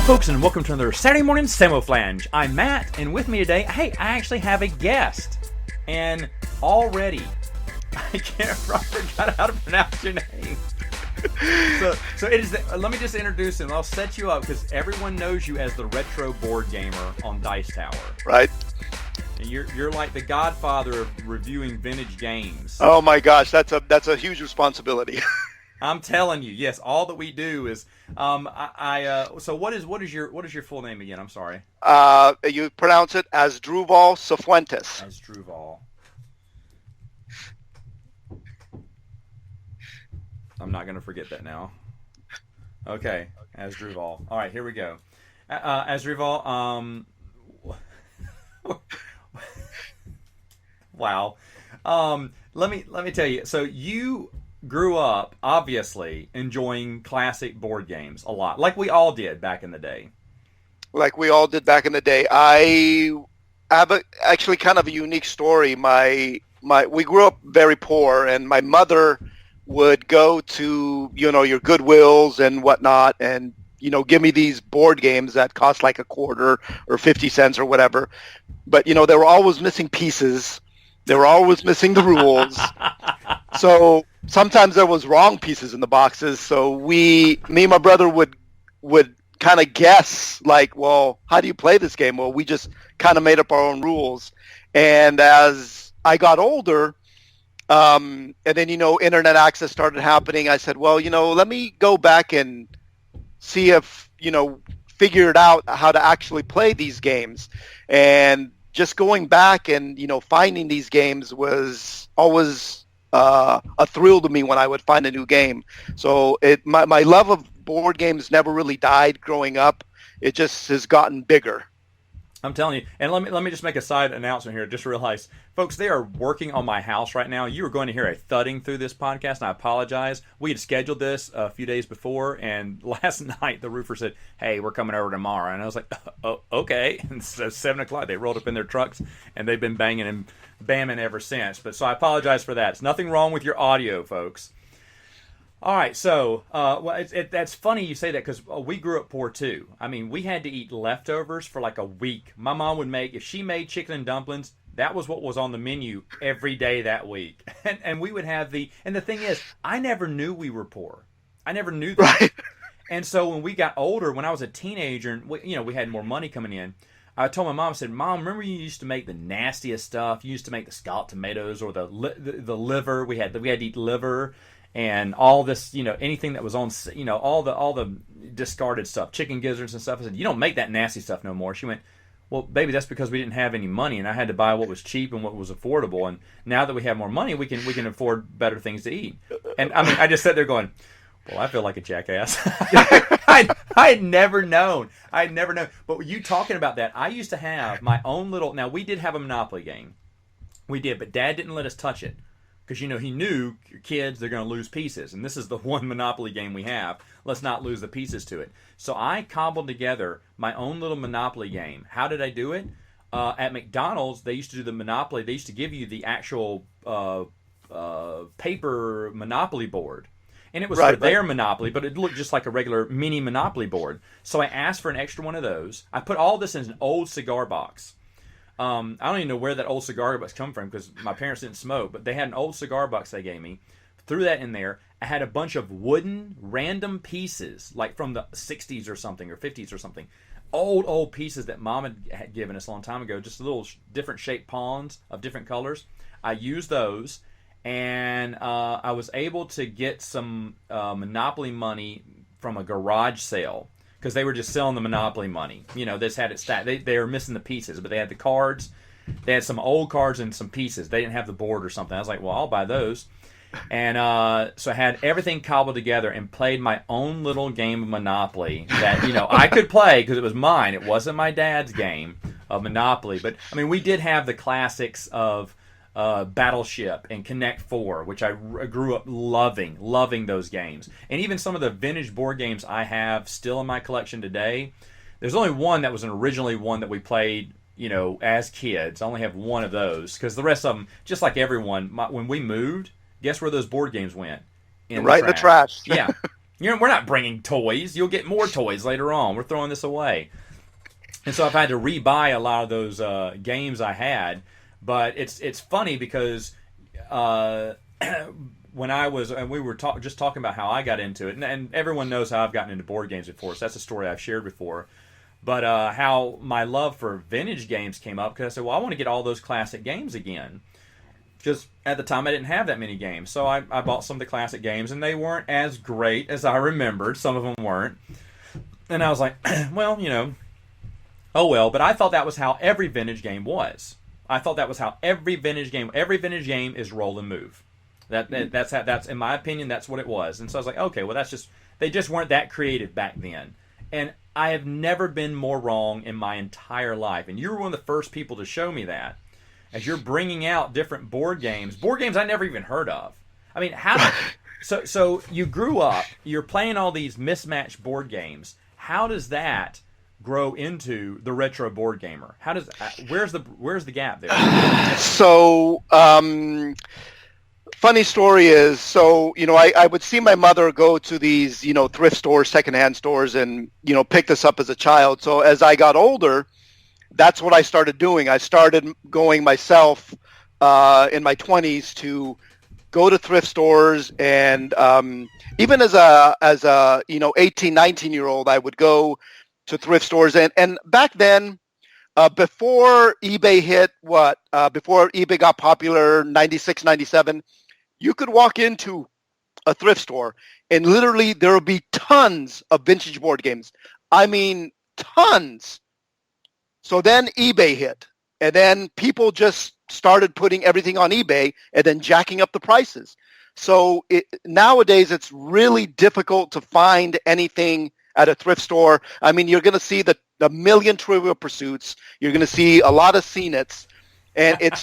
folks, and welcome to another Saturday morning Samoflange. I'm Matt, and with me today, hey, I actually have a guest. And already, I forgot how to pronounce your name. So it is. Let me just introduce him. I'll set you up because everyone knows you as the retro board gamer on Dice Tower. Right. And you're like the godfather of reviewing vintage games. Oh my gosh, that's a huge responsibility. I'm telling you, yes. All that we do is, So what is your full name again? I'm sorry. You pronounce it as Druval Cifuentes. As Druval. I'm not going to forget that now. Okay, as Druval. All right, here we go. As Druval. Wow. Let me tell you. So you grew up, obviously, enjoying classic board games a lot, like we all did back in the day. Like we all did back in the day. I have actually kind of a unique story. We grew up very poor, and my mother would go to, your Goodwills and whatnot, and, give me these board games that cost like a quarter or 50 cents or whatever. But, they were always missing pieces. They were always missing the rules. So sometimes there was wrong pieces in the boxes. So me and my brother would kind of guess, like, well, how do you play this game? Well, we just kind of made up our own rules. And as I got older, and then, internet access started happening, I said, well, let me go back and see if, figure it out how to actually play these games. And just going back and, finding these games was always a thrill to me when I would find a new game. So my love of board games never really died growing up. It just has gotten bigger. I'm telling you, and let me just make a side announcement here. Just realize, folks, they are working on my house right now. You are going to hear a thudding through this podcast, and I apologize. We had scheduled this a few days before, and last night the roofer said, "Hey, we're coming over tomorrow," and I was like, "Oh, okay." And so 7 o'clock, they rolled up in their trucks, and they've been banging and bamming ever since. But so I apologize for that. It's nothing wrong with your audio, folks. All right, so that's funny you say that because we grew up poor too. I mean, we had to eat leftovers for like a week. My mom would if she made chicken and dumplings, that was what was on the menu every day that week. And we would have and the thing is, I never knew we were poor. I never knew that. Right. And so when we got older, when I was a teenager and we had more money coming in, I told my mom, I said, "Mom, remember you used to make the nastiest stuff? You used to make the scalloped tomatoes or the liver. We had to eat liver. And all this, anything that was on, all the discarded stuff, chicken gizzards and stuff." I said, "You don't make that nasty stuff no more." She went, "Well, baby, that's because we didn't have any money, and I had to buy what was cheap and what was affordable. And now that we have more money, we can afford better things to eat." And I mean, I just sat there going, "Well, I feel like a jackass." I had never known. But you talking about that, I used to have my own little. Now we did have a Monopoly game, we did, but Dad didn't let us touch it. Because, he knew your kids, they're going to lose pieces. And this is the one Monopoly game we have. Let's not lose the pieces to it. So I cobbled together my own little Monopoly game. How did I do it? At McDonald's, they used to do the Monopoly. They used to give you the actual paper Monopoly board. And it was for their Monopoly, but it looked just like a regular mini Monopoly board. So I asked for an extra one of those. I put all this in an old cigar box. I don't even know where that old cigar box come from because my parents didn't smoke, but they had an old cigar box they gave me. Threw that in there. I had a bunch of wooden random pieces, like from the 60s or something, or 50s or something. Old pieces that Mom had given us a long time ago, just little different shaped pawns of different colors. I used those, and I was able to get some Monopoly money from a garage sale. Because they were just selling the Monopoly money. This had it stacked. They were missing the pieces, but they had the cards. They had some old cards and some pieces. They didn't have the board or something. I was like, well, I'll buy those. And so I had everything cobbled together and played my own little game of Monopoly that, I could play because it was mine. It wasn't my dad's game of Monopoly. But, I mean, we did have the classics of Battleship and Connect Four, which I grew up loving those games. And even some of the vintage board games I have still in my collection today. There's only one that was originally one that we played, as kids. I only have one of those because the rest of them, just like everyone, when we moved, guess where those board games went? In the trash. Yeah. We're not bringing toys. You'll get more toys later on. We're throwing this away. And so I've had to rebuy a lot of those games I had. But it's funny because when I was, and we were just talking about how I got into it, and everyone knows how I've gotten into board games before, so that's a story I've shared before. But how my love for vintage games came up, because I said, well, I want to get all those classic games again. Because at the time I didn't have that many games. So I bought some of the classic games, and they weren't as great as I remembered. Some of them weren't. And I was like, well, oh well. But I thought that was how every vintage game was. I thought that was how every vintage game is roll and move. That's in my opinion, that's what it was. And so I was like, okay, well, they just weren't that creative back then. And I have never been more wrong in my entire life. And you were one of the first people to show me that. As you're bringing out different board games I never even heard of. I mean, so you grew up, you're playing all these mismatched board games. How does that grow into the retro board gamer? Where's the gap there? So, funny story is, I would see my mother go to these, thrift stores, secondhand stores, and, pick this up as a child. So as I got older, that's what I started doing. I started going myself in my 20s to go to thrift stores, and even as a 18, 19-year-old, I would go to thrift stores. And back then, before eBay hit, before eBay got popular, 96, 97, you could walk into a thrift store and literally there would be tons of vintage board games. I mean, tons. So then eBay hit, and then people just started putting everything on eBay and then jacking up the prices. So nowadays it's really difficult to find anything at a thrift store. I mean, you're going to see the million Trivial Pursuits. You're going to see a lot of CNETs, and it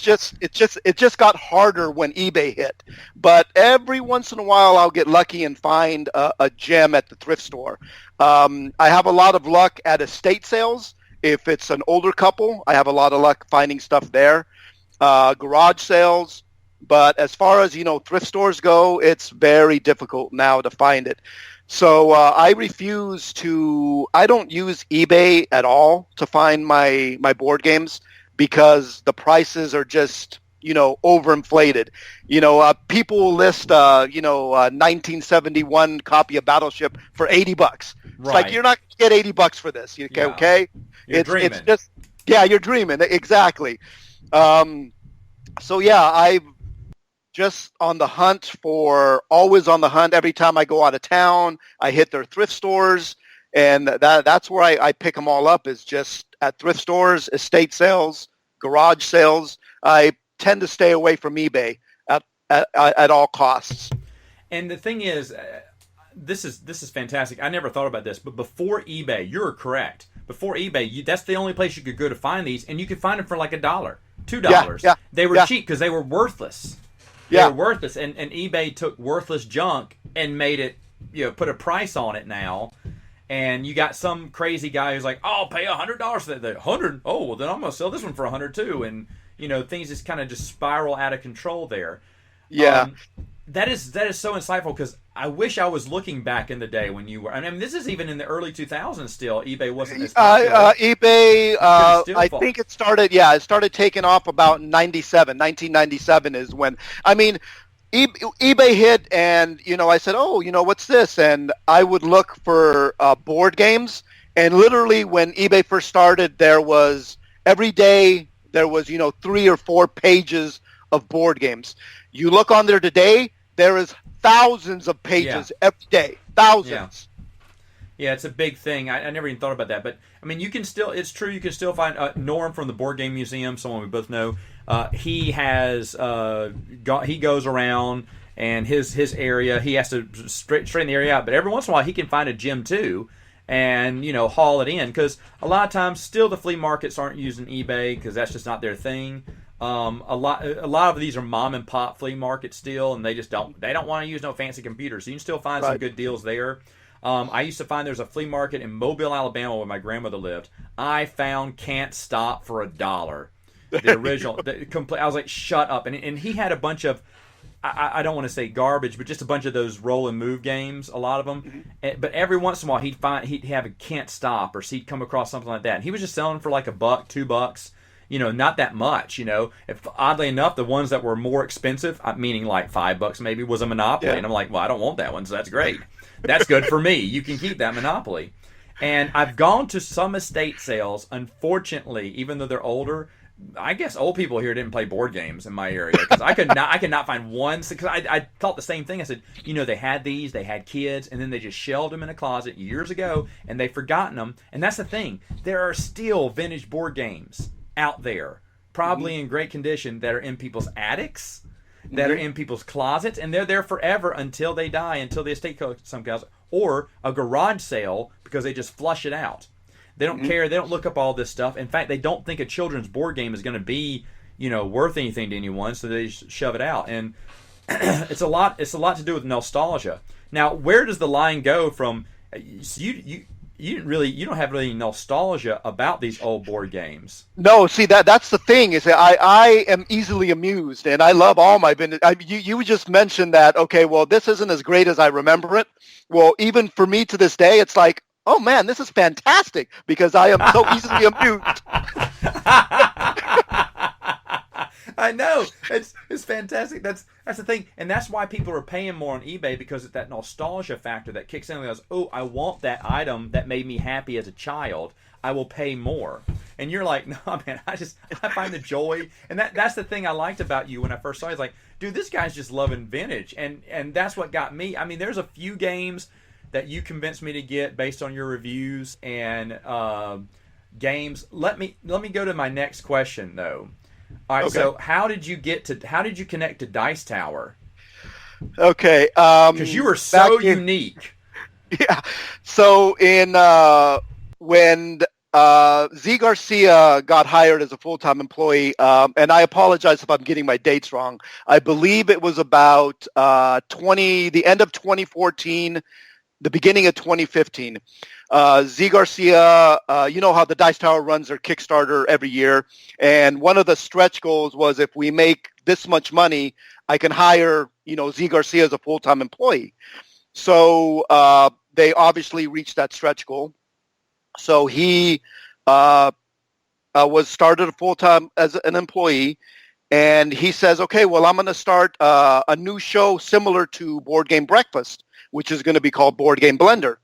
just got harder when eBay hit. But every once in a while, I'll get lucky and find a gem at the thrift store. I have a lot of luck at estate sales. If it's an older couple, I have a lot of luck finding stuff there. Garage sales. But as far as, thrift stores go, it's very difficult now to find it. So I don't use eBay at all to find my board games because the prices are just, overinflated. People will list, 1971 copy of Battleship for $80. It's like, you're not going to get $80 for this. Okay? You're dreaming. It's just, you're dreaming. Exactly. I'm just on the hunt always on the hunt. Every time I go out of town, I hit their thrift stores, and that's where I pick them all up, is just at thrift stores, estate sales, garage sales. I tend to stay away from eBay at all costs. And the thing is, this is fantastic. I never thought about this, but before eBay, you're correct. Before eBay, that's the only place you could go to find these, and you could find them for like $1, $2. Yeah. They were cheap because they were worthless. They were worthless, and eBay took worthless junk and made it, put a price on it now. And you got some crazy guy who's like, "Oh, I'll pay $100 for that." $100? Oh, well, then I'm gonna sell this one for $100 too. And things just kind of just spiral out of control there. Yeah. That is so insightful, because I wish I was looking back in the day when you were. I mean, this is even in the early 2000s. Still, eBay wasn't as popular. eBay, I think it started. Yeah, it started taking off about 1997 is when. I mean, eBay hit, and I said, "Oh, what's this?" And I would look for board games, and literally when eBay first started, every day there was 3 or 4 pages of board games. You look on there today, there is thousands of pages every day. Thousands. Yeah, it's a big thing. I never even thought about that. But, I mean, it's true, you can still find Norm from the Board Game Museum, someone we both know. He goes around, and his area, he has to straighten the area out. But every once in a while, he can find a gem, too, and, haul it in. Because a lot of times, still the flea markets aren't using eBay because that's just not their thing. A lot of these are mom and pop flea markets still, and they don't want to use no fancy computers. So you can still find some good deals there. I used to find there's a flea market in Mobile, Alabama, where my grandmother lived. I found Can't Stop for $1. The original, I was like, shut up. And he had a bunch of, I don't want to say garbage, but just a bunch of those roll and move games. A lot of them, but every once in a while he'd have a Can't Stop, or he'd come across something like that, and he was just selling for like $1, $2. Not that much. If oddly enough, the ones that were more expensive, meaning like $5 maybe, was a Monopoly, and I'm like, well, I don't want that one, so that's great. That's good for me. You can keep that Monopoly. And I've gone to some estate sales. Unfortunately, even though they're older, I guess old people here didn't play board games in my area, because I could not find one. Because I thought the same thing. I said, they had these, they had kids, and then they just shelved them in a closet years ago, and they've forgotten them. And that's the thing. There are still vintage board games out there, probably in great condition, that are in people's attics, that are in people's closets, and they're there forever until they die, until the estate comes, or a garage sale, because they just flush it out. They don't care. They don't look up all this stuff. In fact, they don't think a children's board game is going to be, worth anything to anyone, so they shove it out. And it's a lot to do with nostalgia. Now, where does the line go from? You don't have really nostalgia about these old board games. No, see, that's the thing, is that I am easily amused, and I love all my vintage. You just mentioned that, okay, well, this isn't as great as I remember it. Well, even for me to this day, it's like, oh man, this is fantastic, because I am so easily amused. I know, it's fantastic. That's the thing, and that's why people are paying more on eBay, because it's that nostalgia factor that kicks in and goes, oh, I want that item that made me happy as a child. I will pay more. And you're like, no, man, I find the joy, and that's the thing I liked about you when I first saw you. It's like, dude, this guy's just loving vintage, and that's what got me. I mean, there's a few games that you convinced me to get based on your reviews and games. Let me go to my next question though. All right, okay. So how did you connect to Dice Tower? Okay, because you were so unique. Yeah. So when Z Garcia got hired as a full-time employee, and I apologize if I'm getting my dates wrong. I believe it was about the end of 2014. The beginning of 2015, Z Garcia, you know how the Dice Tower runs their Kickstarter every year, and one of the stretch goals was, if we make this much money, I can hire, Z Garcia as a full-time employee. So they obviously reached that stretch goal. So he was started full-time as an employee, and he says, okay, well, I'm going to start a new show similar to Board Game Breakfast, which is going to be called Board Game Blender.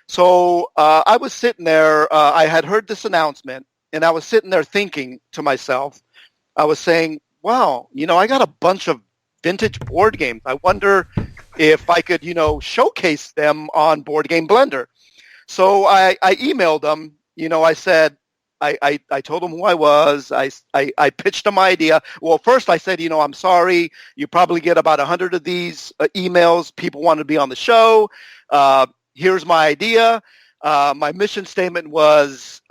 So I was sitting there. I had heard this announcement, and I was sitting there thinking to myself, I was saying, wow, I got a bunch of vintage board games. I wonder if I could, showcase them on Board Game Blender. So I emailed them. I said, I told them who I was. I pitched them my idea. Well, first I said, I'm sorry. You probably get about 100 of these emails. People want to be on the show. Here's my idea. My mission statement was,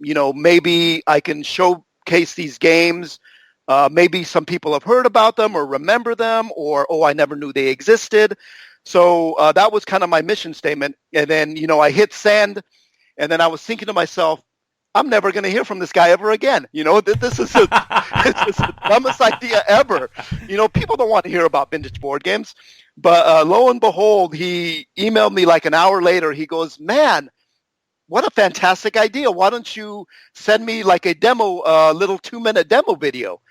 maybe I can showcase these games. Maybe some people have heard about them or remember them, or, I never knew they existed. So that was kind of my mission statement. And then, I hit send, and then I was thinking to myself, I'm never going to hear from this guy ever again. This is the dumbest idea ever. People don't want to hear about vintage board games. But lo and behold, he emailed me like an hour later. He goes, man, what a fantastic idea. Why don't you send me like a demo, little 2-minute demo video?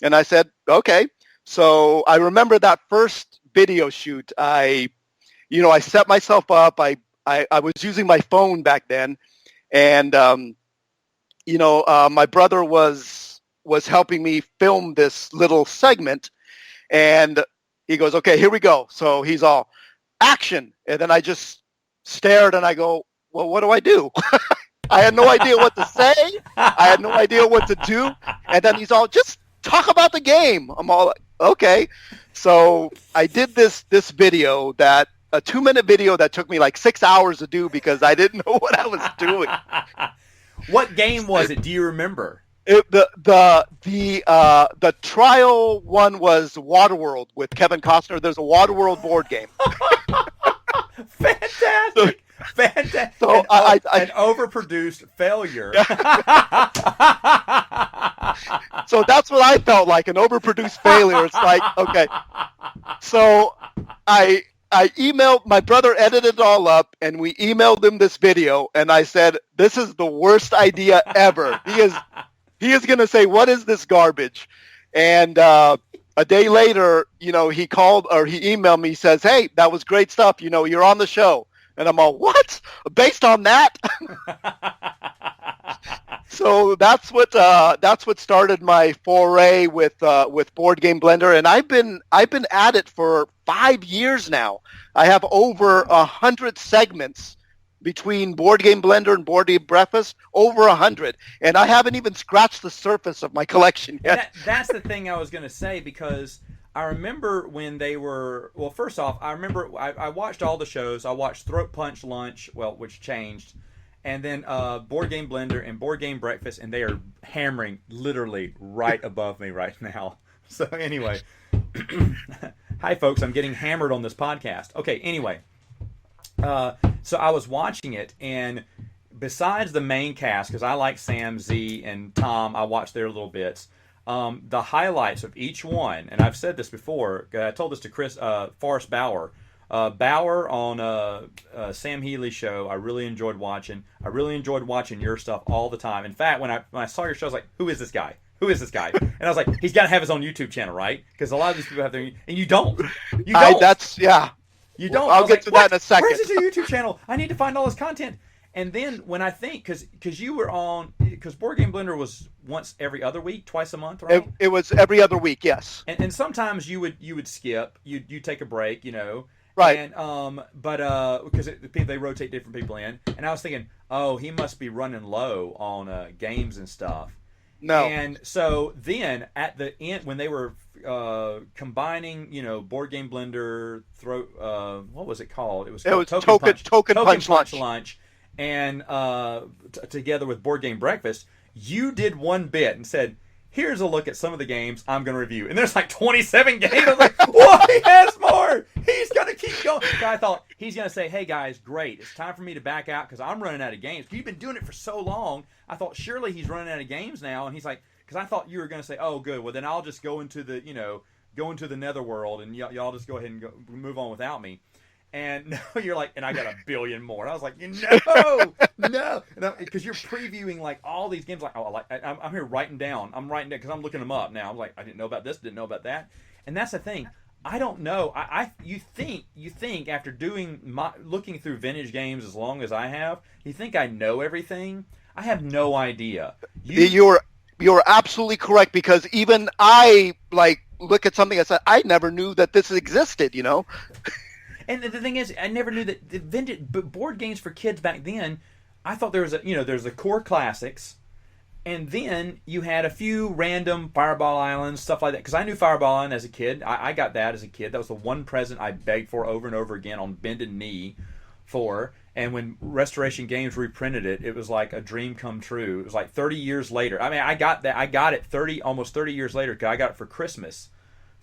And I said, okay. So I remember that first video shoot. I set myself up. I was using my phone back then. And, my brother was helping me film this little segment, and he goes, okay, here we go. So he's all, action. And then I just stared and I go, well, what do I do? I had no idea what to say. I had no idea what to do. And then he's all, just talk about the game. I'm all like, okay. So I did this video, a 2-minute video that took me like 6 hours to do, because I didn't know what I was doing. What game was it? Do you remember? The trial one was Waterworld with Kevin Costner. There's a Waterworld board game. Fantastic. Fantastic. So an overproduced failure. So that's what I felt like, an overproduced failure. It's like, okay. So I emailed, my brother edited it all up, and we emailed him this video, and I said, this is the worst idea ever. He is going to say, what is this garbage? And a day later, he called or he emailed me, he says, hey, that was great stuff. You're on the show. And I'm all, what? Based on that? So that's what started my foray with Board Game Blender, and I've been at it for 5 years now. I have over 100 segments between Board Game Blender and Board Game Breakfast, over 100, and I haven't even scratched the surface of my collection yet. That's the thing I was going to say, because I remember when they were, well, first off, I remember I watched all the shows. I watched Throat Punch Lunch, which changed, and then Board Game Blender and Board Game Breakfast, and they are hammering literally right above me right now. So anyway, hi folks, I'm getting hammered on this podcast. Okay, anyway, so I was watching it, and besides the main cast, because I like Sam, Z, and Tom, I watched their little bits. The highlights of each one, and I've said this before, I told this to Forrest Bauer. Bauer on Sam Healy's show, I really enjoyed watching. I really enjoyed watching your stuff all the time. In fact, when I saw your show, I was like, who is this guy? Who is this guy? And I was like, he's got to have his own YouTube channel, right? Because a lot of these people have their, and you don't. You don't. You don't. I'll get to that in a second. Where's his YouTube channel? I need to find all his content. And then when I think, because you were on, because Board Game Blender was once every other week, twice a month, right? It was every other week, yes. And sometimes you would skip, you take a break, Right. And because they rotate different people in, and I was thinking, oh, he must be running low on games and stuff. No. And so then at the end, when they were combining, Board Game Blender, what was it called? It was Token Punch Lunch, and together with Board Game Breakfast, you did one bit and said, here's a look at some of the games I'm going to review. And there's like 27 games. I was like, whoa, he has more. He's going to keep going. I thought he's going to say, hey, guys, great. It's time for me to back out because I'm running out of games. You've been doing it for so long. I thought surely he's running out of games now. And he's like, because I thought you were going to say, oh, good. Well, then I'll just go into the netherworld and y'all just go ahead and move on without me. And no, you're like, and I got a billion more. And I was like, no, because you're previewing like all these games. Like, I'm here writing down. I'm writing down because I'm looking them up now. I'm like, I didn't know about this, didn't know about that. And that's the thing. I don't know. You think after looking through vintage games as long as I have, you think I know everything. I have no idea. You're absolutely correct, because even I look at something and say, I never knew that this existed. And the thing is, I never knew that the vintage board games for kids back then. I thought there's the core classics, and then you had a few random Fireball Islands, stuff like that. Because I knew Fireball Island as a kid. I got that as a kid. That was the one present I begged for over and over again on bended knee for. And when Restoration Games reprinted it, it was like a dream come true. It was like 30 years later. I mean, I got that. I got it almost 30 years later, because I got it for Christmas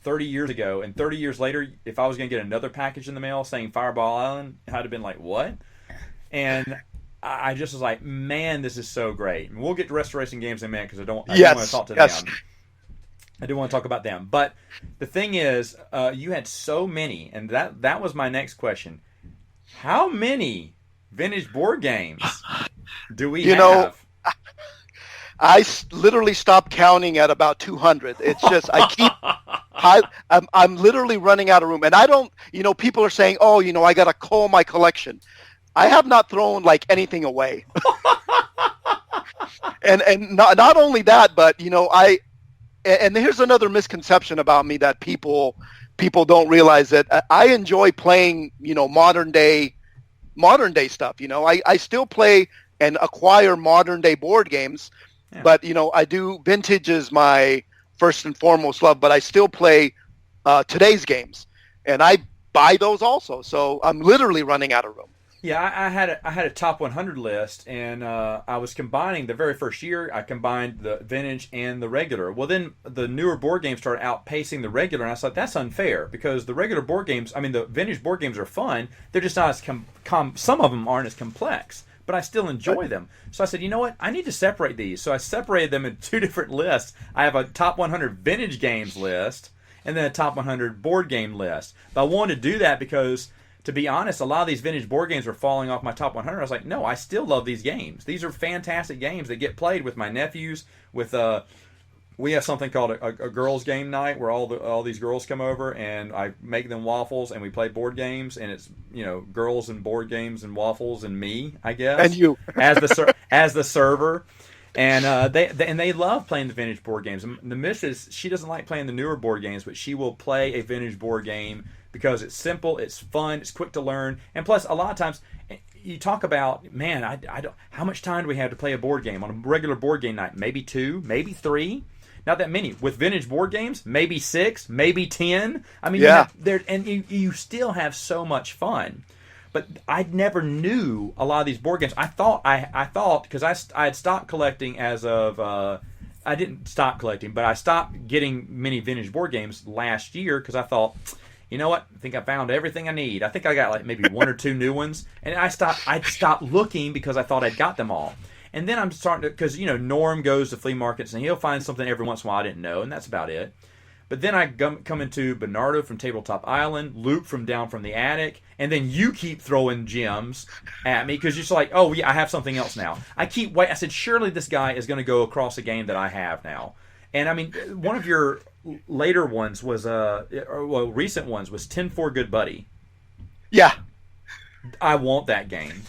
30 years ago, and 30 years later, if I was going to get another package in the mail saying Fireball Island, I'd have been like, what? And I just was like, man, this is so great. And we'll get to Restoration Games in a minute, because I do want to talk to them. I do want to talk about them. But the thing is, you had so many, and that was my next question. How many vintage board games do we have? I literally stopped counting at about 200. It's just, I'm literally running out of room. And I don't, people are saying, oh, I got to cull my collection. I have not thrown anything away. and not only that, but, and here's another misconception about me that people don't realize, that I enjoy playing, modern day stuff. I still play and acquire modern day board games. Yeah. But, I do, vintage is my first and foremost love, but I still play today's games, and I buy those also. So I'm literally running out of room. Yeah, I had a top 100 list, and I was combining the very first year. I combined the vintage and the regular. Well, then the newer board games started outpacing the regular, and I thought that's unfair, because the regular board games, the vintage board games are fun. They're just not as some of them aren't as complex. but I still enjoy them. So I said, you know what? I need to separate these. So I separated them in 2 different lists. I have a top 100 vintage games list and then a top 100 board game list. But I wanted to do that because, to be honest, a lot of these vintage board games were falling off my top 100. I was like, no, I still love these games. These are fantastic games that get played with my nephews. We have something called a girls' game night where all these girls come over and I make them waffles and we play board games, and it's girls and board games and waffles and me, I guess, and you as the server. And they love playing the vintage board games. And the missus, she doesn't like playing the newer board games, but she will play a vintage board game because it's simple, it's fun, it's quick to learn, and plus a lot of times you talk about, man, I don't, how much time do we have to play a board game on a regular board game night? Maybe 2, maybe 3. Not that many. With vintage board games, maybe 6, maybe 10. I mean, yeah. You still have so much fun. But I never knew a lot of these board games. I thought because I had stopped collecting as of I didn't stop collecting, but I stopped getting many vintage board games last year because I thought, you know what? I think I found everything I need. I think I got like maybe 1 or 2 new ones, and I'd stopped looking because I thought I'd got them all. And then I'm starting to, because Norm goes to flea markets and he'll find something every once in a while I didn't know, and that's about it. But then I come into Bernardo from Tabletop Island, Luke from Down from the Attic, and then you keep throwing gems at me because you're just like, oh yeah, I have something else now. I keep wait. I said, surely this guy is going to go across a game that I have now. And I mean, one of your later ones was recent ones was 10-4 Good Buddy. Yeah. I want that game.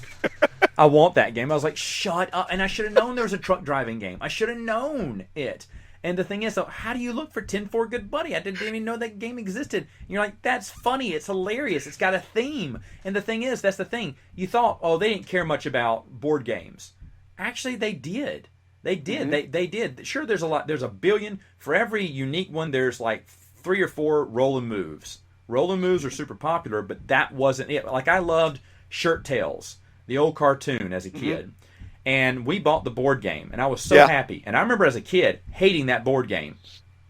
I want that game. I was like, shut up. And I should have known there was a truck driving game. I should have known it. And the thing is, though, how do you look for 10-4 Good Buddy? I didn't even know that game existed. And you're like, that's funny. It's hilarious. It's got a theme. And the thing is, that's the thing. You thought, oh, they didn't care much about board games. Actually, they did. They did. Mm-hmm. They did. Sure, there's a lot. There's a billion. For every unique one, there's like 3 or 4 rolling moves. Rolling moves are super popular, but that wasn't it. Like, I loved Shirt Tales, the old cartoon, as a kid. Mm-hmm. And we bought the board game, and I was so happy. And I remember as a kid hating that board game.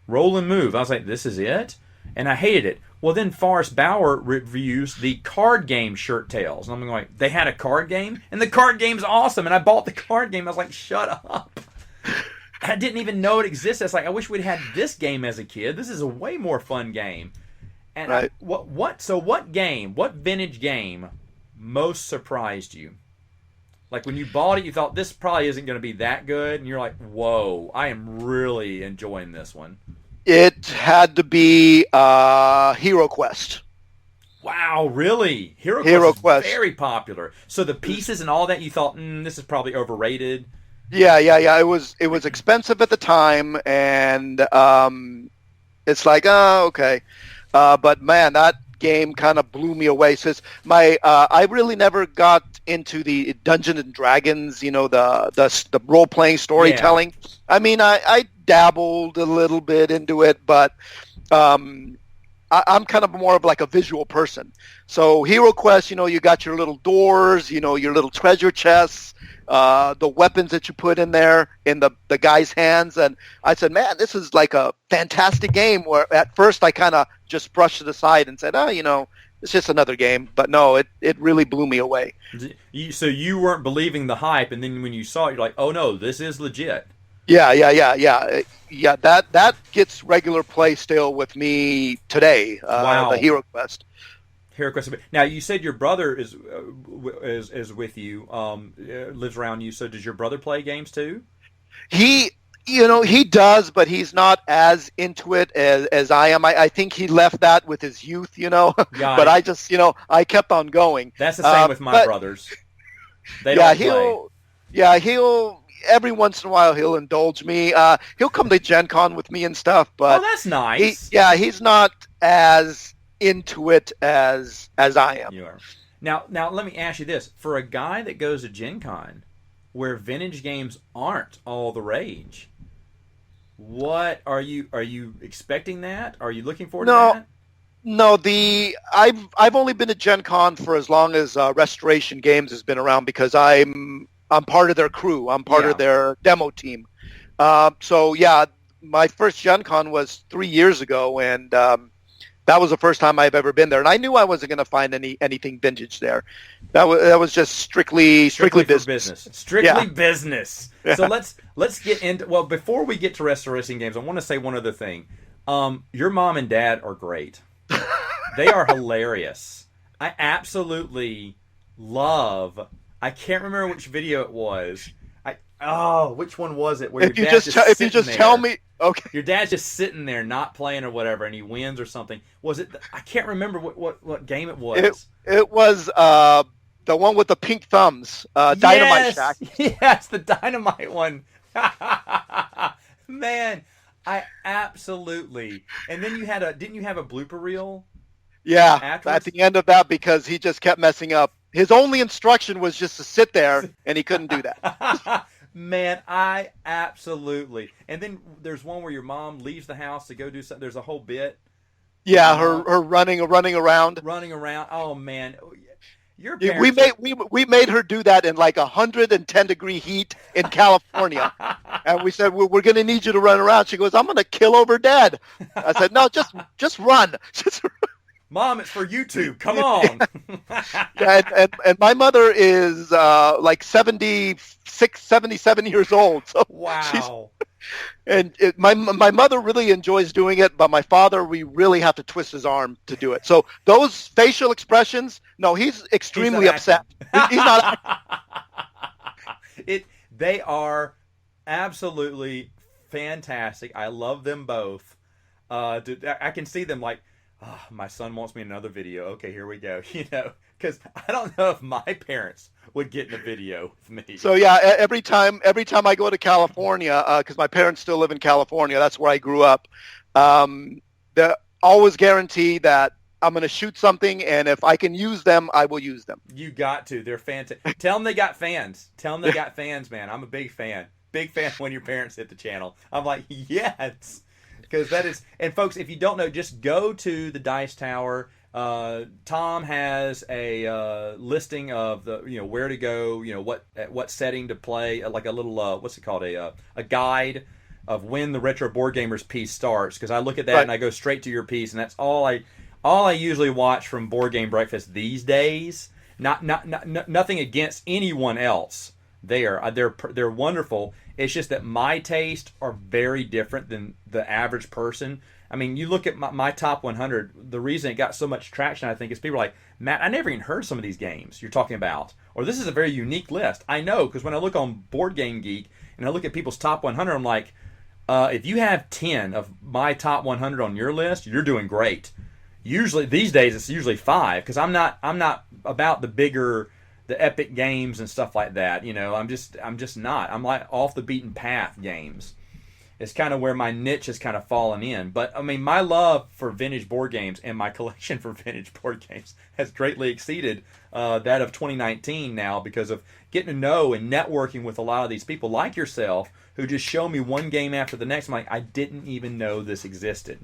Roll and move. I was like, this is it? And I hated it. Well, then Forrest Bauer reviews the card game Shirt Tales. And I'm like, they had a card game? And the card game's awesome. And I bought the card game. I was like, shut up. I didn't even know it existed. It's like, I wish we'd had this game as a kid. This is a way more fun game. And right. What vintage game most surprised you? Like when you bought it, you thought this probably isn't going to be that good, and you're like, whoa, I am really enjoying this one. It had to be Hero Quest. Wow, really? Hero Quest is very popular. So the pieces and all that, you thought, this is probably overrated. Yeah. It was expensive at the time, and it's like, okay. But man, that game kind of blew me away. Says I really never got into the Dungeons and Dragons, the role playing storytelling. Yeah. I mean, I dabbled a little bit into it, but I'm kind of more of like a visual person. So Hero Quest, you got your little doors, your little treasure chests, the weapons that you put in there in the guy's hands. And I said, man, this is like a fantastic game, where at first I kind of just brushed it aside and said, it's just another game. But no, it really blew me away. So you weren't believing the hype, and then when you saw it, you're like, oh no, this is legit. Yeah. That gets regular play still with me today. Wow. The Hero Quest. Hero Quest. Now you said your brother is with you, lives around you. So does your brother play games too? He does, but he's not as into it as I am. I think he left that with his youth, but I just, I kept on going. That's the same with my brothers. They don't play. He'll every once in a while he'll indulge me. He'll come to Gen Con with me and stuff, but that's nice. He's not as into it as I am. You are. Now let me ask you this. For a guy that goes to Gen Con where vintage games aren't all the rage, what are you expecting that? Are you looking forward to that? No, I've only been to Gen Con for as long as Restoration Games has been around, because I'm part of their crew. I'm part of their demo team. So my first Gen Con was 3 years ago, and That was the first time I've ever been there, and I knew I wasn't going to find anything vintage there. That was just strictly business. Strictly business. Yeah. So let's get into, well, before we get to restoration games, I want to say one other thing. Your mom and dad are great. They are hilarious. I absolutely love. I can't remember which video it was. Which one was it? Where if you just tell me, okay. Your dad's just sitting there, not playing or whatever, and he wins or something. Was it? I can't remember what game it was. It was the one with the pink thumbs, Dynamite Shack. Yes, the Dynamite one. Man, I absolutely. And then didn't you have a blooper reel? Yeah, afterwards? At the end of that, because he just kept messing up. His only instruction was just to sit there, and he couldn't do that. Man, I absolutely. And then there's one where your mom leaves the house to go do something. There's a whole bit. Yeah, her running around. Running around. Oh man, your parents. We made her do that in like 110-degree heat in California, and we said we're going to need you to run around. She goes, "I'm going to kill over Dad." I said, "No, just run." Mom, it's for YouTube. Come on. and my mother is like 76, 77 years old. So wow. My mother really enjoys doing it, but my father, we really have to twist his arm to do it. So those facial expressions, no, he's extremely upset. He's not. They are absolutely fantastic. I love them both. I can see them like, oh, my son wants me in another video. Okay, here we go. Because I don't know if my parents would get in a video with me. So yeah, every time I go to California, because my parents still live in California, that's where I grew up. They always guarantee that I'm going to shoot something, and if I can use them, I will use them. You got to. They're fantastic. Tell them they got fans. Tell them they got fans, man. I'm a big fan. Big fan when your parents hit the channel. I'm like, yes. Because that is, and folks, if you don't know, just go to the Dice Tower. Tom has a listing of the where to go, what setting to play, like a little what's it called, a guide of when the Retro Board Gamers piece starts. Because I look at that and I go straight to your piece, and that's all I usually watch from Board Game Breakfast these days. Nothing against anyone else. They're wonderful. It's just that my tastes are very different than the average person. I mean, you look at my top 100, the reason it got so much traction, I think, is people are like, Matt, I never even heard some of these games you're talking about. Or this is a very unique list. I know, because when I look on Board Game Geek and I look at people's top 100, I'm like, if you have 10 of my top 100 on your list, you're doing great. Usually, these days, it's usually 5, because I'm not about the epic games and stuff like that. I'm just not. I'm like off the beaten path games. It's kind of where my niche has kind of fallen in. But I mean, my love for vintage board games and my collection for vintage board games has greatly exceeded that of 2019 now, because of getting to know and networking with a lot of these people like yourself who just show me one game after the next. I'm like, I didn't even know this existed.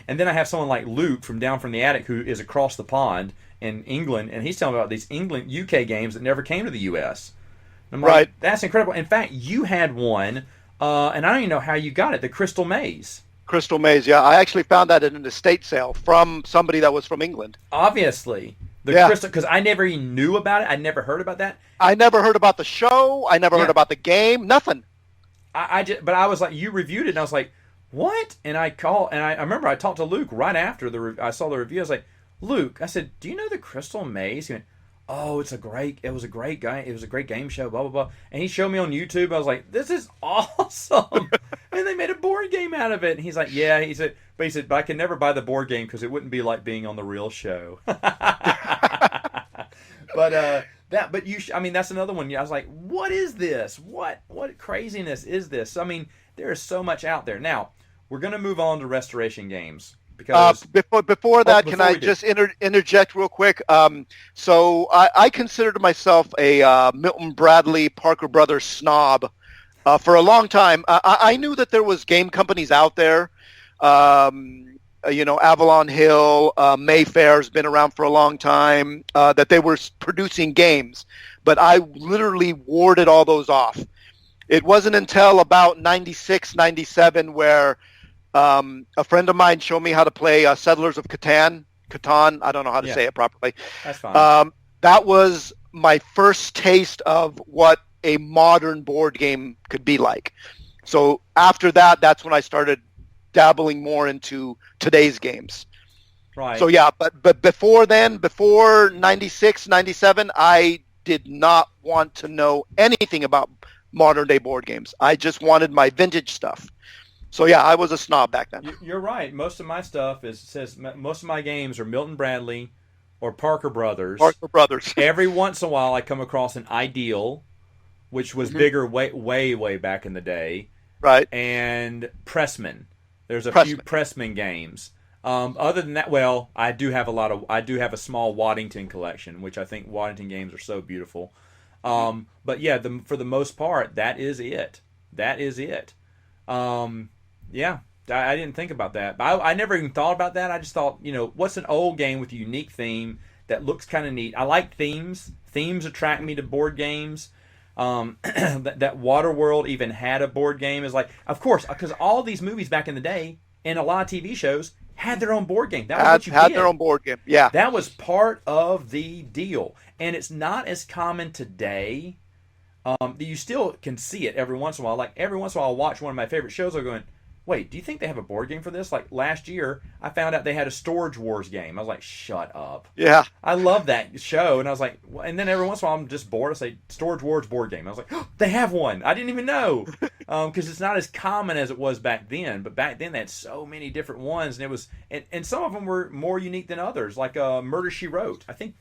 And then I have someone like Luke from Down from the Attic, who is across the pond in England, and he's telling me about these UK games that never came to the U.S. And I'm like, that's incredible. In fact, you had one, and I don't even know how you got it, the Crystal Maze. Crystal Maze, yeah. I actually found that at an estate sale from somebody that was from England. Obviously. Crystal, because I never even knew about it. I never heard about that. I never heard about the show. I never heard about the game. Nothing. But I was like, you reviewed it, and I was like, what? And I called, and I remember I talked to Luke right after I saw the review. I was like, Luke, I said, do you know the Crystal Maze? He went, oh, it was a great guy. It was a great game show, blah, blah, blah. And he showed me on YouTube. I was like, this is awesome. And they made a board game out of it. And he's like, yeah. He said, but I can never buy the board game because it wouldn't be like being on the real show. I mean, that's another one. I was like, what is this? What craziness is this? I mean, there is so much out there. Now, we're going to move on to restoration games. Because before that, can I just interject real quick? So I considered myself a Milton Bradley Parker Brothers snob for a long time. I knew that there was game companies out there. Avalon Hill, Mayfair's been around for a long time. That they were producing games, but I literally warded all those off. It wasn't until about 96, 97 where A friend of mine showed me how to play Settlers of Catan. Catan. I don't know how to say it properly. That's fine. That was my first taste of what a modern board game could be like. So after that, that's when I started dabbling more into today's games. Right. So yeah, but before then, before 96, 97, I did not want to know anything about modern day board games. I just wanted my vintage stuff. So yeah, I was a snob back then. You're right. Most of my stuff says most of my games are Milton Bradley or Parker Brothers. Parker Brothers. Every once in a while, I come across an Ideal, which was bigger way back in the day. Right. And Pressman. There's a few Pressman. Pressman games. Other than that, well, I do have a small Waddington collection, which I think Waddington games are so beautiful. But yeah, for the most part, that is it. That is it. Yeah, I didn't think about that. But I never even thought about that. I just thought, what's an old game with a unique theme that looks kind of neat? I like themes. Themes attract me to board games. That Waterworld even had a board game is like, of course, because all these movies back in the day and a lot of TV shows had their own board game. That was what you had did. their own board game. Yeah, that was part of the deal, and it's not as common today. You still can see it every once in a while. Like every once in a while, I'll watch one of my favorite shows. I'm going, wait, do you think they have a board game for this? Like last year, I found out they had a Storage Wars game. I was like, shut up. Yeah. I love that show. And I was like, and then every once in a while, I'm just bored. I say, Storage Wars board game. I was like, oh, they have one. I didn't even know. Because it's not as common as it was back then. But back then, they had so many different ones. And it was, and some of them were more unique than others. Like Murder, She Wrote. I think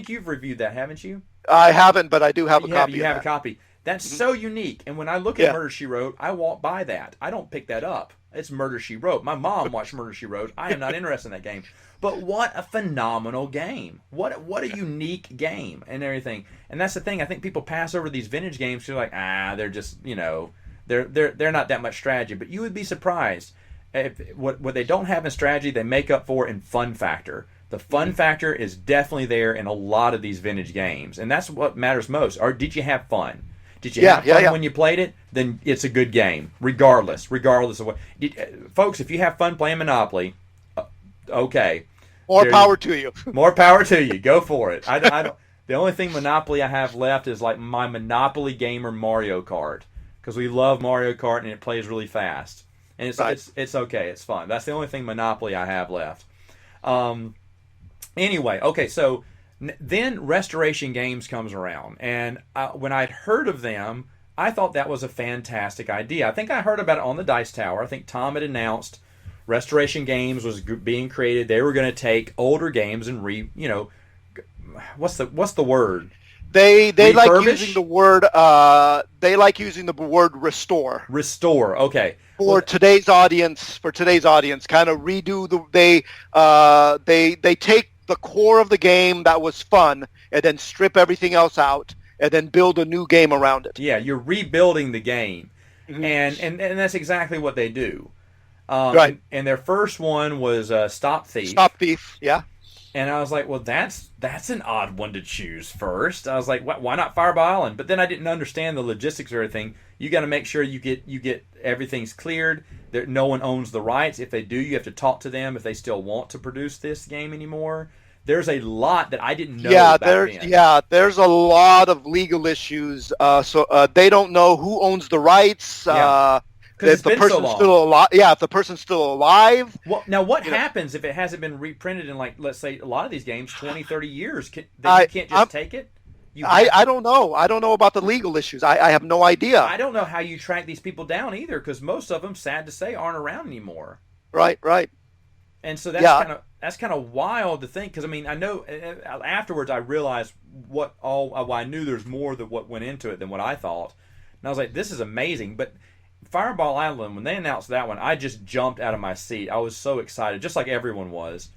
you've reviewed that, haven't you? I haven't, but I do have a copy. You have a copy. That's so unique. And when I look at Murder, She Wrote, I walk by that. I don't pick that up. It's Murder, She Wrote. My mom watched Murder, She Wrote. I am not interested in that game. But what a phenomenal game. What a unique game and everything. And that's the thing. I think people pass over these vintage games. They're like, they're just, they're not that much strategy. But you would be surprised. What they don't have in strategy, they make up for in fun factor. The fun factor is definitely there in a lot of these vintage games. And that's what matters most. Or did you have fun? Did you have fun when you played it? Then it's a good game, regardless of what. Folks, if you have fun playing Monopoly, okay. More power to you. More power to you. Go for it. I don't. The only thing Monopoly I have left is like my Monopoly gamer Mario Kart, because we love Mario Kart and it plays really fast. And it's okay. It's fun. That's the only thing Monopoly I have left. Anyway, okay, so then Restoration Games comes around, and when I'd heard of them, I thought that was a fantastic idea. I think I heard about it on the Dice Tower. I think Tom had announced Restoration Games was being created. They were going to take older games and what's the word? They like using the word restore. Restore, okay. For today's audience, kind of redo they take the core of the game that was fun and then strip everything else out and then build a new game around it. Yeah, you're rebuilding the game. Mm-hmm. And that's exactly what they do. Right. And their first one was Stop Thief. Stop Thief, yeah. And I was like, well, that's an odd one to choose first. I was like, why not Fireball Island? But then I didn't understand the logistics or everything. You got to make sure you get everything's cleared. That no one owns the rights. If they do, you have to talk to them if they still want to produce this game anymore. There's a lot that I didn't know. There's a lot of legal issues. So they don't know who owns the rights. If the person's still alive, if the person's still alive. Well, now what happens if it hasn't been reprinted in, like, let's say a lot of these games 20, 30 years? You can't just take it? I don't know. I don't know about the legal issues. I have no idea. I don't know how you track these people down either, because most of them, sad to say, aren't around anymore. Right. And so that's kind of wild to think, because I mean, I know afterwards I realized I knew there's more than what went into it than what I thought, and I was like, this is amazing. But Fireball Island, when they announced that one, I just jumped out of my seat. I was so excited, just like everyone was.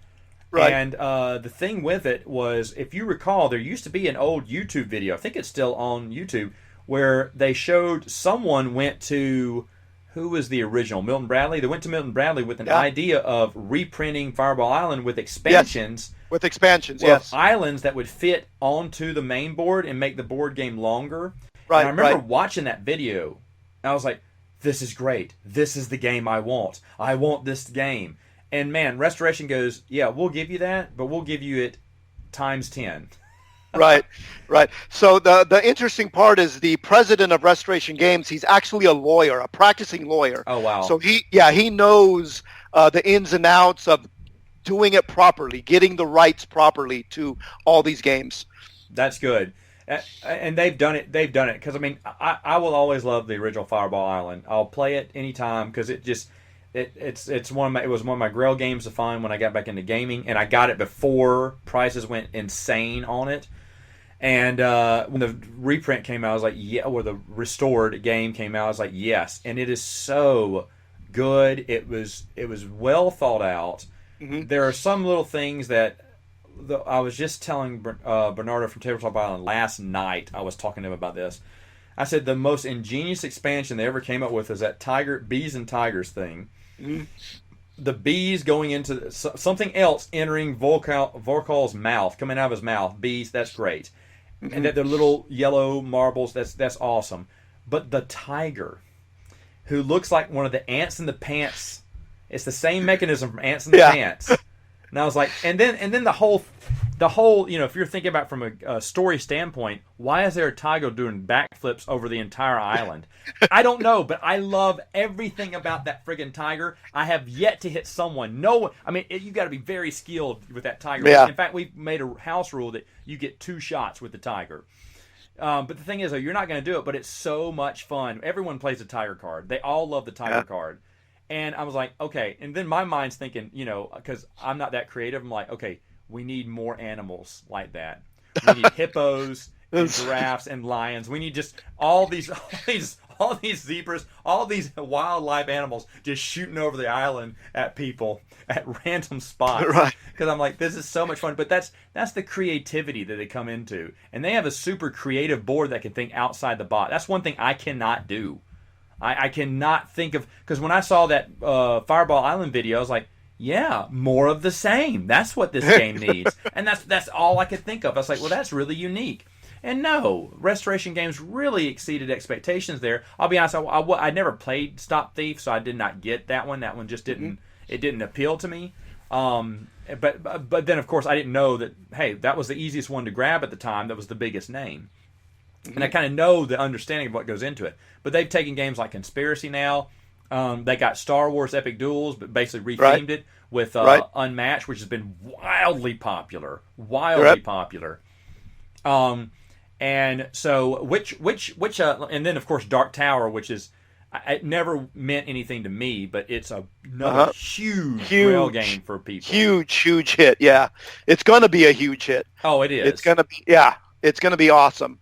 Right. And the thing with it was, if you recall, there used to be an old YouTube video, I think it's still on YouTube, where they showed someone went to, who was the original? Milton Bradley? They went to Milton Bradley with an idea of reprinting Fireball Island with expansions. Yes. With expansions, yes. Islands that would fit onto the main board and make the board game longer. Right. And I remember watching that video, and I was like, this is great. This is the game I want. I want this game. And man, Restoration goes, yeah, we'll give you that, but we'll give you it times 10. Right, right. So the interesting part is the president of Restoration Games. He's actually a lawyer, a practicing lawyer. Oh wow! So he knows the ins and outs of doing it properly, getting the rights properly to all these games. That's good, and they've done it. They've done it because I mean, I will always love the original Fireball Island. I'll play it anytime because it just. It's one of my, it was one of my Grail games to find when I got back into gaming, and I got it before prices went insane on it. And when the reprint came out, I was like, yeah, or the restored game came out, I was like, yes. And it is so good. It was well thought out. Mm-hmm. There are some little things that I was just telling Bernardo from Tabletop Island last night. I was talking to him about this. I said the most ingenious expansion they ever came up with is that bees and tigers thing. Mm-hmm. The bees going into something else entering Vorkal's mouth, coming out of his mouth. Bees, that's great. Mm-hmm. And that they're little yellow marbles, that's awesome. But the tiger, who looks like one of the ants in the pants, it's the same mechanism from Ants in the Pants. And I was like, and then the whole, if you're thinking about from a story standpoint, why is there a tiger doing backflips over the entire island? I don't know, but I love everything about that friggin' tiger. I have yet to hit someone. No, I mean, you got to be very skilled with that tiger. Yeah. In fact, we've made a house rule that you get 2 shots with the tiger. But the thing is, though, you're not going to do it, but it's so much fun. Everyone plays a tiger card. They all love the tiger card. And I was like, okay. And then my mind's thinking, because I'm not that creative, I'm like, okay, we need more animals like that. We need hippos and giraffes and lions. We need just all these zebras, all these wildlife animals just shooting over the island at people at random spots. Right. Because I'm like, this is so much fun. But that's the creativity that they come into. And they have a super creative board that can think outside the box. That's one thing I cannot do. I cannot think of, because when I saw that Fireball Island video, I was like, yeah, more of the same. That's what this game needs. And that's all I could think of. I was like, well, that's really unique. And no, Restoration Games really exceeded expectations there. I'll be honest, I never played Stop Thief, so I did not get that one. That one just didn't appeal to me. But then, of course, I didn't know that, hey, that was the easiest one to grab at the time. That was the biggest name. And I kind of know the understanding of what goes into it. But they've taken games like Conspiracy now. They got Star Wars Epic Duels, but basically rethemed it with Unmatched, which has been wildly popular. Popular. And so, and then, of course, Dark Tower, which is, it never meant anything to me, but it's another huge rail game for people. Huge hit, yeah. It's going to be a huge hit. Oh, it is. It's going to be awesome.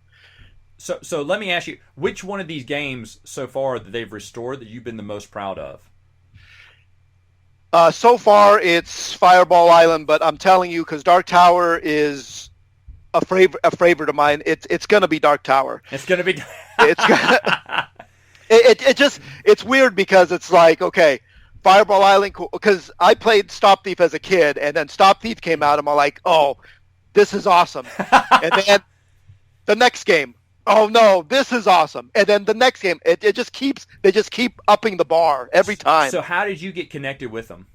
So let me ask you, which one of these games so far that they've restored that you've been the most proud of? So far, it's Fireball Island, but I'm telling you, because Dark Tower is a favorite of mine. It's going to be Dark Tower. It's going to be. It's weird because it's like, okay, Fireball Island, because I played Stop Thief as a kid, and then Stop Thief came out, and I'm like, oh, this is awesome. And then the next game, oh no, this is awesome. And then the next game, they just keep upping the bar every time. So how did you get connected with them?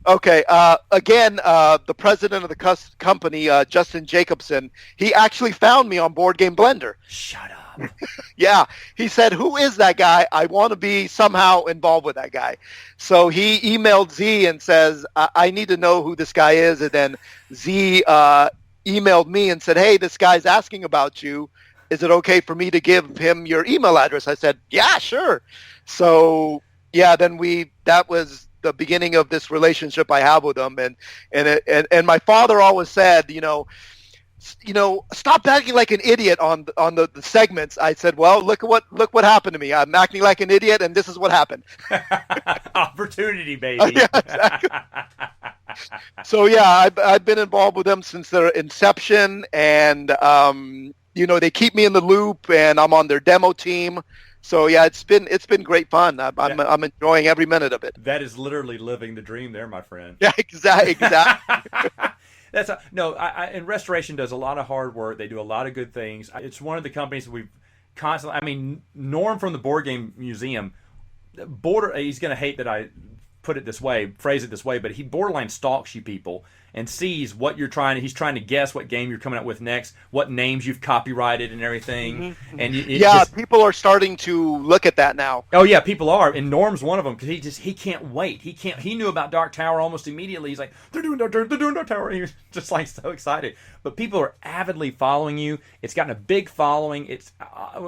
Okay, again, the president of the company, Justin Jacobson, he actually found me on Board Game Blender. Shut up. Yeah, he said, who is that guy? I want to be somehow involved with that guy. So he emailed Z and says, I need to know who this guy is. And then Z emailed me and said, hey, this guy's asking about you. Is it okay for me to give him your email address? I said, yeah, sure. So, yeah, then that was the beginning of this relationship I have with him. And my father always said, stop acting like an idiot on the segments. I said, well, look what happened to me. I'm acting like an idiot, and this is what happened. Opportunity, baby. Yeah, exactly. So, yeah, I've been involved with them since their inception, and they keep me in the loop, and I'm on their demo team. So yeah, it's been great fun. I'm enjoying every minute of it. That is literally living the dream, there, my friend. Yeah, exactly. And Restoration does a lot of hard work. They do a lot of good things. It's one of the companies that we've constantly. I mean, Norm from the Board Game Museum He's going to hate that I phrase it this way, but he borderline stalks you people and sees what you're trying. He's trying to guess what game you're coming up with next, what names you've copyrighted and everything. And people are starting to look at that now. Oh yeah, people are, and Norm's one of them because he can't wait. He knew about Dark Tower almost immediately. He's like, they're doing Dark Tower. He was just like so excited. But people are avidly following you. It's gotten a big following. It's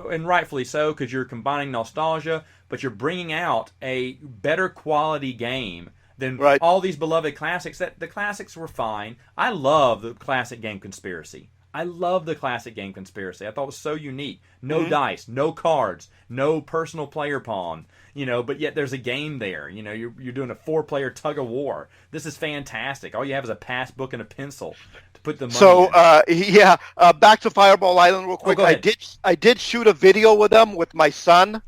and rightfully so because you're combining nostalgia, but you're bringing out a better quality game than all these beloved classics. That the classics were fine. I love the classic game Conspiracy. I love the classic game Conspiracy. I thought it was so unique. No dice, no cards, no personal player pawn. But yet there's a game there. You're doing a 4-player tug of war. This is fantastic. All you have is a passbook and a pencil to put the money in. Back to Fireball Island real quick. I did shoot a video with them with my son.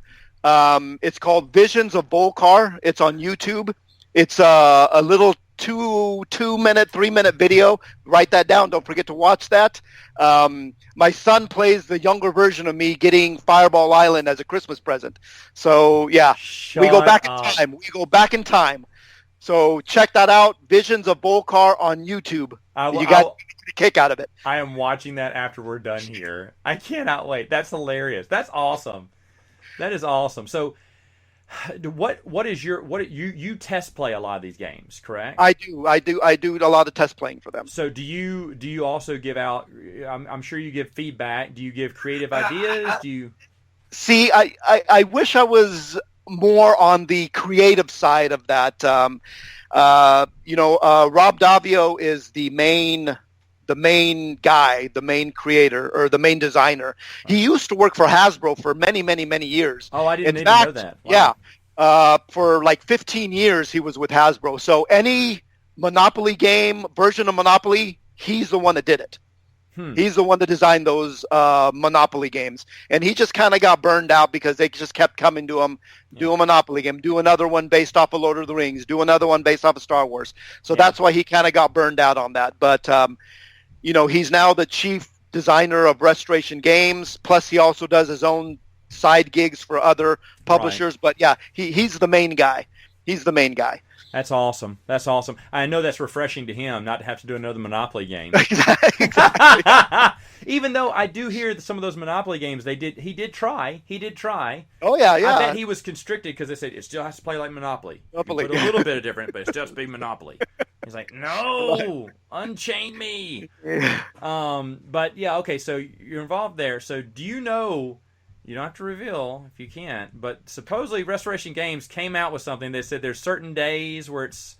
It's called Visions of Bolkar. It's on YouTube. It's a little 2-minute, 3-minute video. Write that down. Don't forget to watch that. My son plays the younger version of me getting Fireball Island as a Christmas present. So yeah, we go back in time. So check that out. Visions of Bolkar on YouTube. You got a kick out of it. I am watching that after we're done here. I cannot wait. That's hilarious. That's awesome. That is awesome. So you test play a lot of these games, correct? I do a lot of test playing for them. So do you also give out? I'm sure you give feedback. Do you give creative ideas? Do you? See, I wish I was more on the creative side of that. Rob Davio is the main guy, the main creator, or the main designer. He used to work for Hasbro for many, many, many years. Oh, I didn't even know that. Wow. Yeah. For like 15 years, he was with Hasbro. So any Monopoly game, version of Monopoly, he's the one that did it. He's the one that designed those Monopoly games. And he just kind of got burned out because they just kept coming to him, do a Monopoly game, do another one based off of Lord of the Rings, do another one based off of Star Wars. So that's why he kind of got burned out on that. But he's now the chief designer of Restoration Games. Plus, he also does his own side gigs for other publishers. Right. But yeah, he's the main guy. He's the main guy. That's awesome. That's awesome. I know that's refreshing to him not to have to do another Monopoly game. Exactly. Even though I do hear that some of those Monopoly games he did try. Oh yeah. I bet he was constricted because they said it still has to play like Monopoly. Put a little bit of different, but it's just be Monopoly. He's like, no, unchain me. But yeah, okay. So you're involved there. So do you know? You don't have to reveal if you can't, but supposedly Restoration Games came out with something. They said there's certain days where it's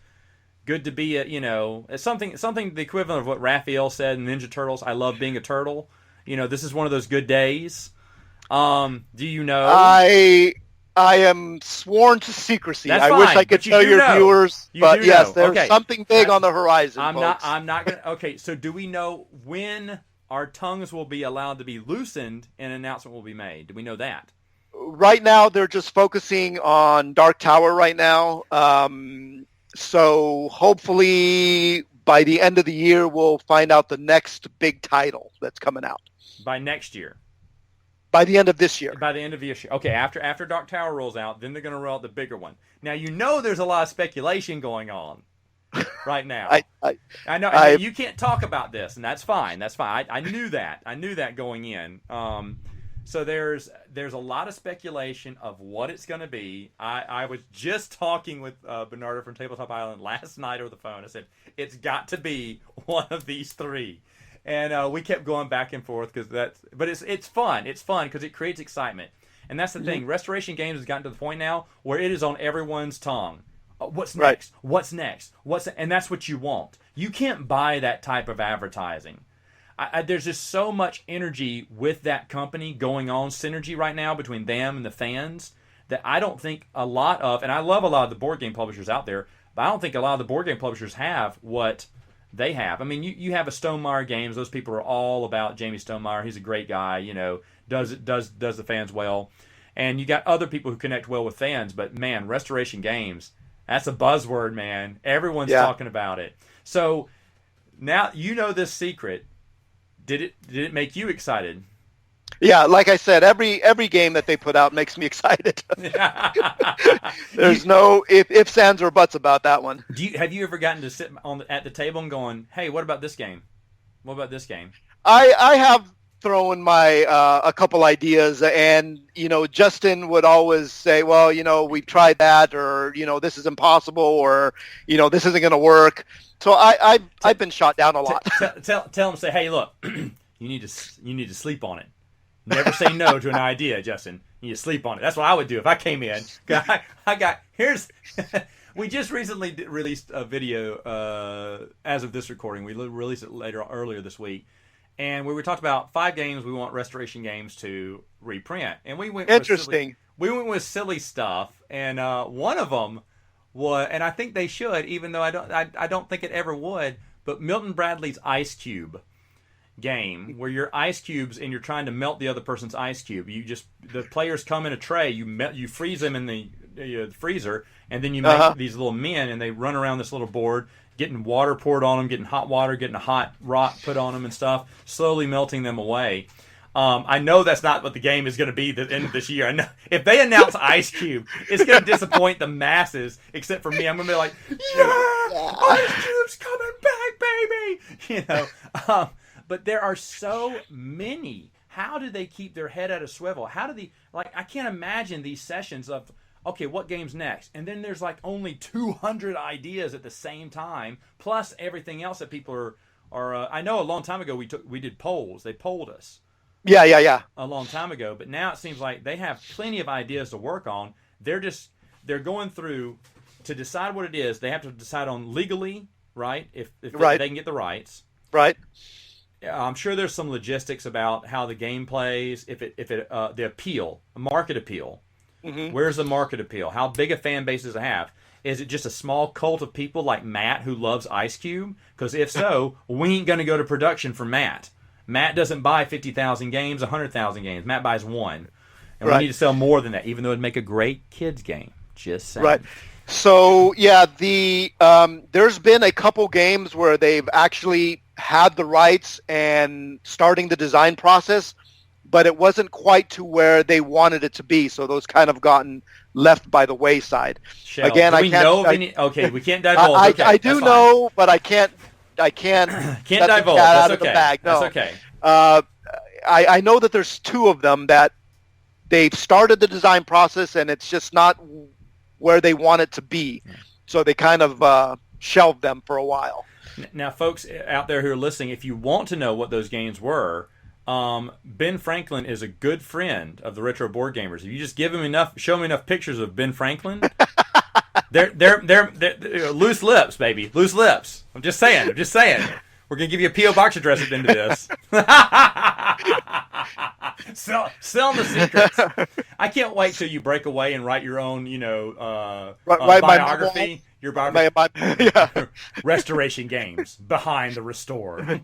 good to be it's something the equivalent of what Raphael said in Ninja Turtles. I love being a turtle. This is one of those good days. Do you know? I am sworn to secrecy. That's I fine, wish I could tell your viewers, but yes, there's something big on the horizon. I'm not gonna. Okay, so do we know when our tongues will be allowed to be loosened and an announcement will be made? Do we know that? Right now, they're just focusing on Dark Tower right now. So hopefully by the end of the year, we'll find out the next big title that's coming out. By next year? By the end of this year. By the end of this year. Okay, after Dark Tower rolls out, then they're going to roll out the bigger one. Now, there's a lot of speculation going on right now. I know you can't talk about this, and that's fine. That's fine. I knew that. I knew that going in. So there's a lot of speculation of what it's going to be. I was just talking with Bernardo from Tabletop Island last night over the phone. I said it's got to be one of these three, and we kept going back and forth but it's fun. It's fun because it creates excitement, and that's the thing. Restoration Games has gotten to the point now where it is on everyone's tongue. What's next? Right. What's next? And that's what you want. You can't buy that type of advertising. There's just so much energy with that company going on, synergy right now between them and the fans, that I don't think a lot of, and I love a lot of the board game publishers out there, but I don't think a lot of the board game publishers have what they have. I mean, you have a Stonemaier Games. Those people are all about Jamie Stonemaier. He's a great guy, does the fans well. And you got other people who connect well with fans, but man, Restoration Games, that's a buzzword, man. Everyone's talking about it. So now this secret. Did it make you excited? Yeah, like I said, every game that they put out makes me excited. There's no ifs, ands, or buts about that one. Have you ever gotten to sit at the table and going, "Hey, what about this game? What about this game?" I have thrown my a couple ideas, and Justin would always say, well, we tried that, or this is impossible, or this isn't going to work. So I've been shot down a lot. Tell them, say, "Hey, look, you need to sleep on it. Never say no to an idea, Justin. You need to sleep on it." That's what I would do if I came in. We just recently released a video as of this recording. We released it earlier this week, and we talked about 5 games we want Restoration Games to reprint, and we went Interesting. We went with silly stuff, and one of them was, and I think they should, even though I don't think it ever would, but Milton Bradley's Ice Cube game, where you're ice cubes and you're trying to melt the other person's ice cube. The players come in a tray, you freeze them in the freezer, and then you make these little men, and they run around this little board, getting water poured on them, getting hot water, getting a hot rock put on them and stuff, slowly melting them away. I know that's not what the game is going to be at the end of this year. I know if they announce Ice Cube, it's going to disappoint the masses, except for me. I'm going to be like, yeah, Ice Cube's coming back, baby! But there are so many. How do they keep their head out of swivel? How do they, I can't imagine these sessions of, okay, what game's next? And then there's only 200 ideas at the same time, plus everything else that people are I know a long time ago we did polls. They polled us. Yeah. A long time ago, but now it seems like they have plenty of ideas to work on. They're going through to decide what it is. They have to decide on legally, right? If Right. they can get the rights. Right. I'm sure there's some logistics about how the game plays. The appeal, a market appeal. Mm-hmm. Where's the market appeal? How big a fan base does it have? Is it just a small cult of people like Matt who loves Ice Cube? Because if so, we ain't going to go to production for Matt. Matt doesn't buy 50,000 games, 100,000 games. Matt buys one. And we need to sell more than that, even though it'd make a great kids game. Just saying. Right. So, yeah, there's been a couple games where they've actually had the rights and starting the design process, but it wasn't quite to where they wanted it to be. So those kind of gotten left by the wayside. Shell, again, we can't divulge. I do know, but I can't can't let divulge. the cat out That's of the okay. bag. No. That's okay. I know that there's 2 of them that they've started the design process and it's just not where they want it to be. So they kind of shelved them for a while. Now, folks out there who are listening, if you want to know what those games were, Ben Franklin is a good friend of the Retro Board Gamers. If you just show him enough pictures of Ben Franklin, they're loose lips, baby, loose lips. I'm just saying. We're gonna give you a PO box address at the end of this. Selling the secrets. I can't wait till you break away and write your own, biography. Your biography. Yeah. Restoration Games behind the restore.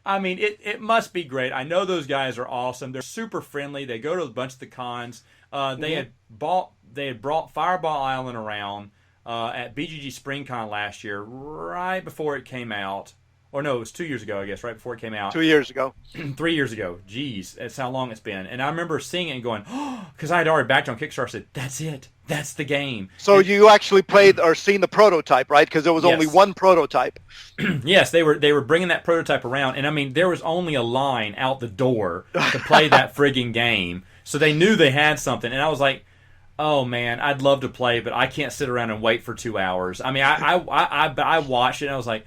I mean, it must be great. I know those guys are awesome. They're super friendly. They go to a bunch of the cons. They had brought Fireball Island around at BGG SpringCon last year, right before it came out. Or no, it was 2 years ago, I guess, right before it came out. 2 years ago. 3 years ago. Jeez, that's how long it's been. And I remember seeing it and going, because I had already backed on Kickstarter, said, that's it. That's the game. So you actually played or seen the prototype, right? Because there was only one prototype. Yes, they were bringing that prototype around. And, I mean, there was only a line out the door to play that frigging game. So they knew they had something. And I was like, oh, man, I'd love to play, but I can't sit around and wait for 2 hours. I mean, I watched it, and I was like,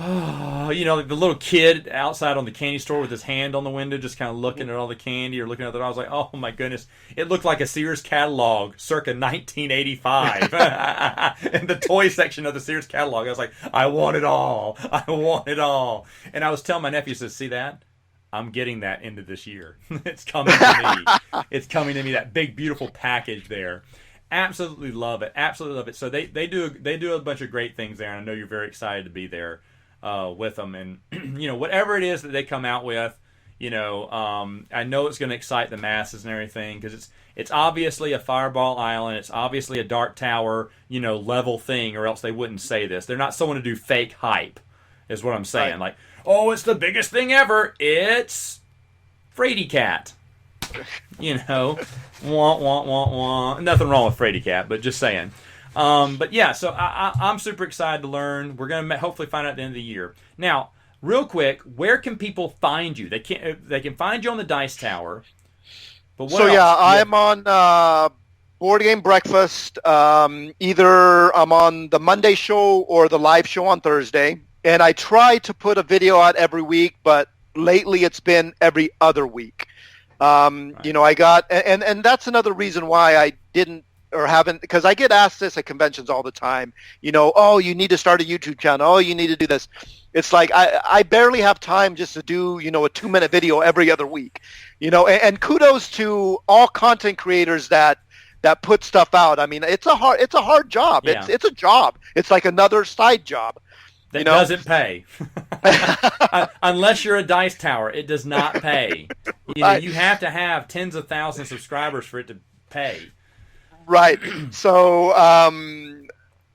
like the little kid outside on the candy store with his hand on the window just kind of looking at all the candy or looking at it. I was like, oh my goodness, it looked like a Sears catalog circa 1985 in the toy section of the Sears catalog. I was like, I want it all. And I was telling my nephew, says, see that? I'm getting that into this year. It's coming to me. It's coming to me, that big beautiful package there. Absolutely love it. So they do a bunch of great things there, and I know you're very excited to be there with them. And whatever it is that they come out with, I know it's going to excite the masses and everything, because it's obviously a Fireball Island, it's obviously a Dark Tower level thing, or else they wouldn't say this. They're not someone to do fake hype. is what I'm saying. Right. Like, oh, it's the biggest thing ever. It's Frady Cat. You know, wah, wah, wah, wah. Nothing wrong with Frady Cat, but just saying. But yeah, so I'm super excited to learn. We're going to hopefully find out at the end of the year. Now, real quick, where can people find you? They can find you on the Dice Tower. But what else? Yeah, I'm on Board Game Breakfast. Either I'm on the Monday show or the live show on Thursday. And I try to put a video out every week, but lately it's been every other week. Right. You know, I got, and that's another reason why I didn't or haven't, because I get asked this at conventions all the time, you know, oh, you need to start a YouTube channel. Oh, you need to do this. It's like, I barely have time just to do, you know, a 2-minute video every other week, you know, and kudos to all content creators that put stuff out. I mean, it's a hard job. Yeah. It's a job. It's like another side job. That doesn't pay. Unless you're a Dice Tower, it does not pay. You have to have tens of thousands of subscribers for it to pay. Right. So,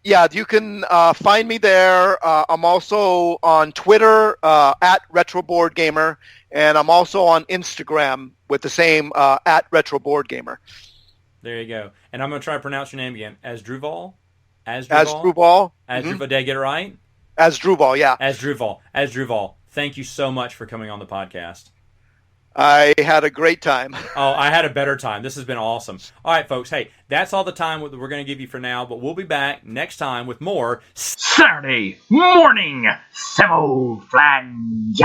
yeah, you can find me there. I'm also on Twitter at RetroBoardGamer, and I'm also on Instagram with the same at RetroBoardGamer. There you go. And I'm going to try to pronounce your name again. Asdrubal? Asdrubal. Did I get it right? Asdrubal, yeah. Asdrubal, thank you so much for coming on the podcast. I had a great time. Oh, I had a better time. This has been awesome. All right, folks. Hey, that's all the time we're going to give you for now, but we'll be back next time with more Saturday morning Samoflange.